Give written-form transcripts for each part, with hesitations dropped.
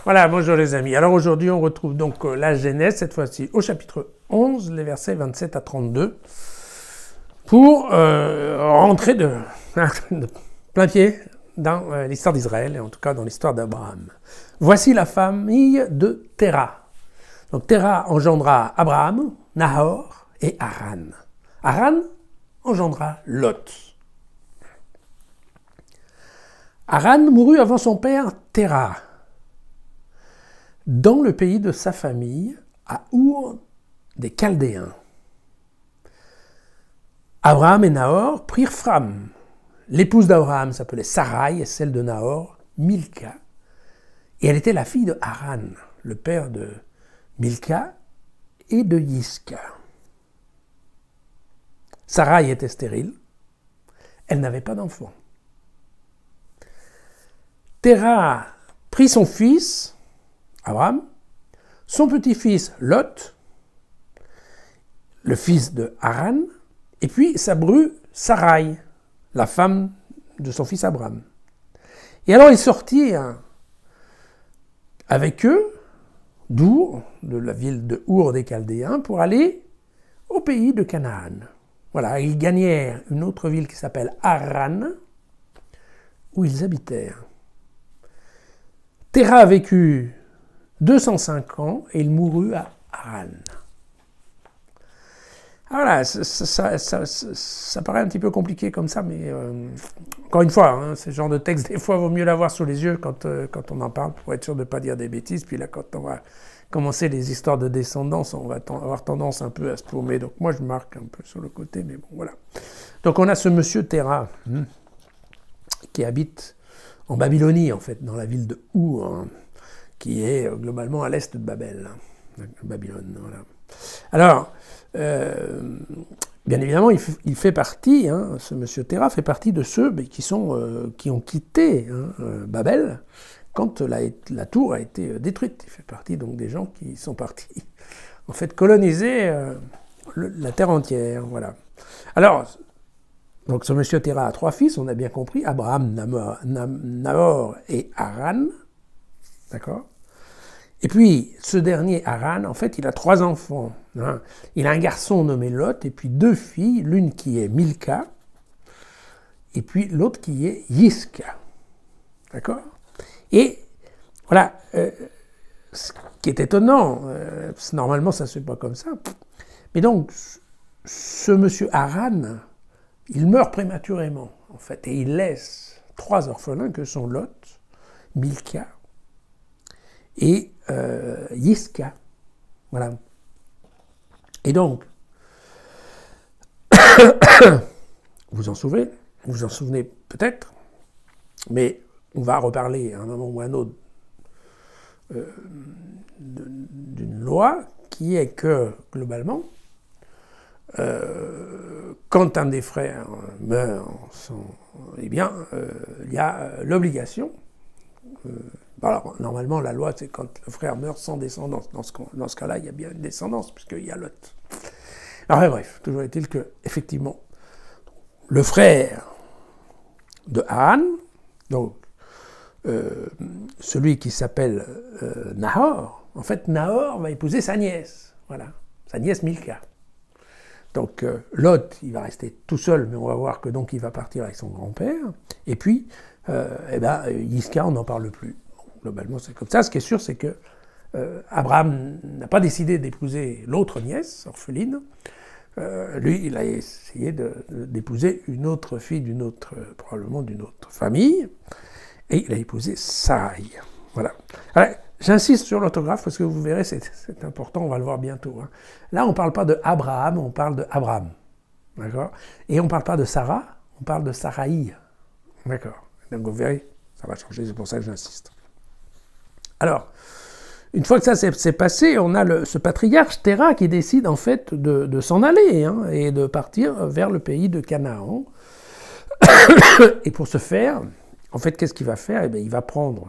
Voilà, bonjour les amis. Alors aujourd'hui, on retrouve donc la Genèse, cette fois-ci au chapitre 11, les versets 27 à 32, pour rentrer de plein pied dans l'histoire d'Israël, et en tout cas dans l'histoire d'Abraham. Voici la famille de Terah. Donc Terah engendra Abraham, Nahor et Haran. Haran engendra Lot. Haran mourut avant son père Terah, dans le pays de sa famille, à Our des Chaldéens. Abraham et Nahor prirent femme. L'épouse d'Abraham s'appelait Sarai et celle de Nahor, Milka. Et elle était la fille de Haran, le père de Milka et de Yiska. Sarai était stérile. Elle n'avait pas d'enfant. Terah prit son fils, Abraham, son petit-fils Lot, le fils de Haran, et puis sa bru Sarai, la femme de son fils Abraham. Et alors ils sortirent avec eux d'Our, de la ville de Our des Chaldéens, pour aller au pays de Canaan. Voilà, ils gagnèrent une autre ville qui s'appelle Haran, où ils habitèrent. Terah a vécu 205 ans et il mourut à Haran. Voilà, ça paraît un petit peu compliqué comme ça, mais encore une fois, hein, ce genre de texte, des fois, il vaut mieux l'avoir sous les yeux quand on en parle, pour être sûr de ne pas dire des bêtises. Puis là, quand on va commencer les histoires de descendance, on va avoir tendance un peu à se paumer. Donc moi, je marque un peu sur le côté, mais bon, voilà. Donc on a ce monsieur Terah, qui habite en Babylonie, en fait, dans la ville de Our, hein, qui est globalement à l'est de Babel, hein, Babylone, voilà. Alors, bien évidemment, il fait partie, hein, ce monsieur Terah fait partie de ceux qui ont quitté Babel quand la tour a été détruite. Il fait partie donc des gens qui sont partis, en fait, coloniser la terre entière, voilà. Alors, donc ce monsieur Terah a 3 fils, on a bien compris, Abraham, Nahor et Haran, d'accord. Et puis, ce dernier, Haran, en fait, il a 3 enfants. Hein. Il a un garçon nommé Lot, et puis 2 filles, l'une qui est Milka, et puis l'autre qui est Yiska. D'accord? Et, voilà, ce qui est étonnant, normalement ça ne se fait pas comme ça, mais donc, ce monsieur Haran, il meurt prématurément, en fait, et il laisse 3 orphelins que sont Lot, Milka et Yiska. Voilà. Et donc, vous en souvenez peut-être, mais on va reparler à un moment ou à un autre d'une loi qui est que, globalement, quand un des frères meurt, eh bien, il y a l'obligation. Alors, normalement, la loi, c'est quand le frère meurt sans descendance. Dans ce cas-là, il y a bien une descendance, puisqu'il y a Lot. Alors, bref, toujours est-il que, effectivement, le frère de Haran, donc celui qui s'appelle Nahor, en fait, Nahor va épouser sa nièce, voilà, sa nièce Milka. Donc, Lot, il va rester tout seul, mais on va voir que donc il va partir avec son grand-père. Et puis, Yiska, on n'en parle plus. Globalement, c'est comme ça. Ce qui est sûr, c'est que Abraham n'a pas décidé d'épouser l'autre nièce, orpheline. Lui, il a essayé d'épouser une autre fille probablement d'une autre famille, et il a épousé Sarai. Voilà. Alors, j'insiste sur l'orthographe parce que vous verrez, c'est important, on va le voir bientôt. Hein. Là, on ne parle pas de Abraham, on parle de Abraham. D'accord? Et on ne parle pas de Sarah, on parle de Sarai. D'accord? Donc vous verrez, ça va changer, c'est pour ça que j'insiste. Alors, une fois que ça s'est passé, on a ce patriarche Terah qui décide en fait de s'en aller, hein, et de partir vers le pays de Canaan. Et pour ce faire, en fait, qu'est-ce qu'il va faire? Eh bien, il va prendre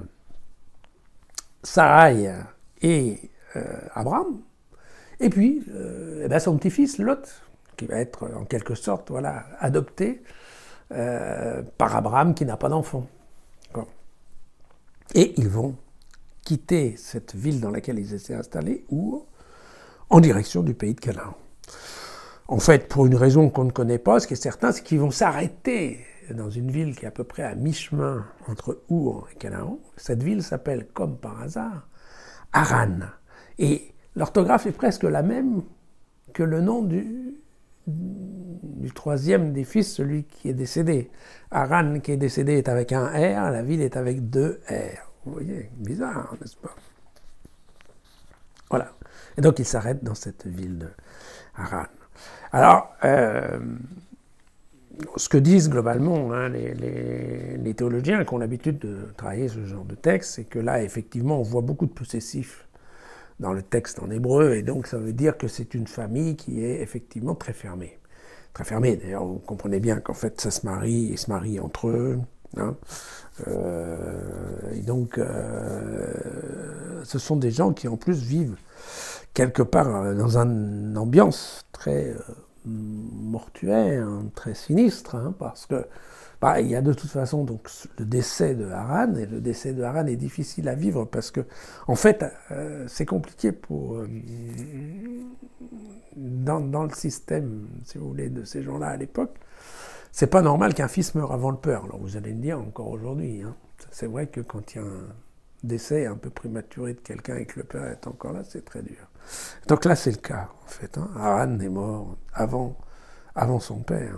Sarai et Abraham, et puis son petit-fils Lot, qui va être en quelque sorte adopté par Abraham qui n'a pas d'enfant. Et ils vont quitter cette ville dans laquelle ils étaient installés, Our, en direction du pays de Canaan. En fait, pour une raison qu'on ne connaît pas, ce qui est certain, c'est qu'ils vont s'arrêter dans une ville qui est à peu près à mi-chemin entre Our et Canaan. Cette ville s'appelle, comme par hasard, Haran. Et l'orthographe est presque la même que le nom du troisième des fils, celui qui est décédé. Haran, qui est décédé, est avec un R, la ville est avec 2 R. Vous voyez, bizarre, n'est-ce pas? Voilà. Et donc, il s'arrête dans cette ville de Haran. Alors, ce que disent globalement les théologiens qui ont l'habitude de travailler ce genre de texte, c'est que là, effectivement, on voit beaucoup de possessifs dans le texte en hébreu, et donc ça veut dire que c'est une famille qui est effectivement très fermée. Très fermée, d'ailleurs, vous comprenez bien qu'en fait, ça se marie, ils se marient entre eux, hein. Et donc, ce sont des gens qui en plus vivent quelque part dans une ambiance très mortuaire, très sinistre, hein, parce que il y a de toute façon donc le décès de Haran, et le décès de Haran est difficile à vivre parce que, en fait, c'est compliqué pour dans le système, si vous voulez, de ces gens-là à l'époque. C'est pas normal qu'un fils meure avant le père. Alors vous allez me dire encore aujourd'hui, hein, c'est vrai que quand il y a un décès un peu prématuré de quelqu'un et que le père est encore là, c'est très dur. Donc là, c'est le cas, en fait. Hein. Haran est mort avant son père.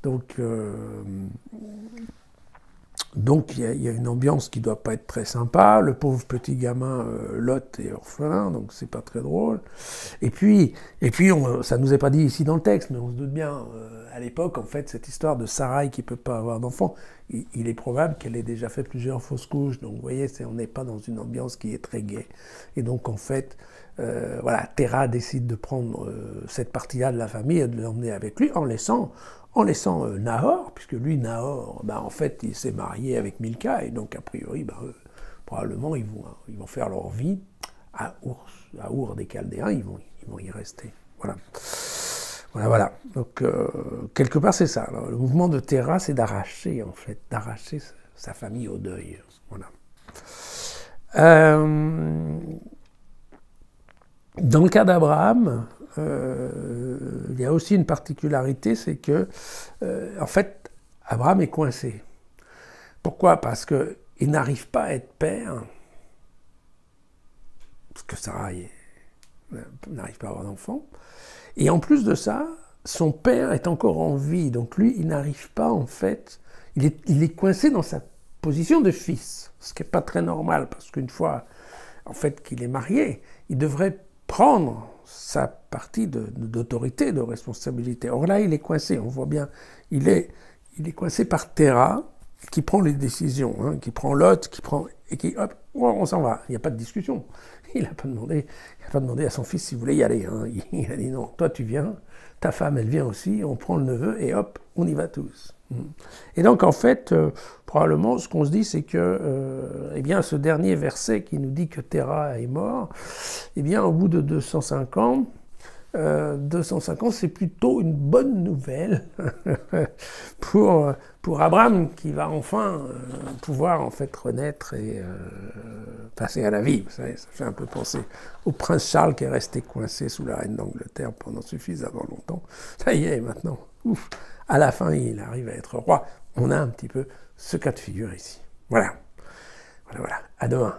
Donc il y a une ambiance qui ne doit pas être très sympa. Le pauvre petit gamin Lot est orphelin, donc c'est pas très drôle. Et puis ça nous est pas dit ici dans le texte, mais on se doute bien, à l'époque, en fait, cette histoire de Sarai qui peut pas avoir d'enfant, il est probable qu'elle ait déjà fait plusieurs fausses couches. Donc vous voyez, on n'est pas dans une ambiance qui est très gaie. Et donc en fait, voilà, Terah décide de prendre cette partie-là de la famille et de l'emmener avec lui en laissant Nahor, puisque lui, Nahor, en fait, il s'est marié avec Milka, et donc, a priori, probablement, ils vont faire leur vie à Our des Chaldéens, ils vont y rester. Voilà. Donc, quelque part, c'est ça. Alors, le mouvement de Terah, c'est d'arracher, en fait, d'arracher sa famille au deuil. Voilà. Dans le cas d'Abraham, il y a aussi une particularité, c'est que, en fait, Abraham est coincé. Pourquoi? Parce qu'il n'arrive pas à être père, parce que Sarah n'arrive pas à avoir d'enfant, et en plus de ça, son père est encore en vie, donc lui, il n'arrive pas, en fait, il est coincé dans sa position de fils, ce qui n'est pas très normal, parce qu'une fois, en fait, qu'il est marié, il devrait prendre sa partie d'autorité, de responsabilité. Or là, il est coincé, on voit bien, il est coincé par Terah, qui prend les décisions, hein, qui prend Lot, et qui, hop, on s'en va. Il n'y a pas de discussion. Il n'a pas demandé à son fils s'il voulait y aller. Hein. Il a dit non, toi tu viens, ta femme elle vient aussi, on prend le neveu et hop, on y va tous. Et donc en fait, probablement ce qu'on se dit, c'est que ce dernier verset qui nous dit que Terah est mort, au bout de 205 ans, c'est plutôt une bonne nouvelle pour Abraham qui va enfin pouvoir en fait renaître et passer à la vie. Vous savez, ça fait un peu penser au prince Charles qui est resté coincé sous la reine d'Angleterre pendant suffisamment longtemps. Ça y est, maintenant, ouf, à la fin, il arrive à être roi. On a un petit peu ce cas de figure ici. Voilà. À demain.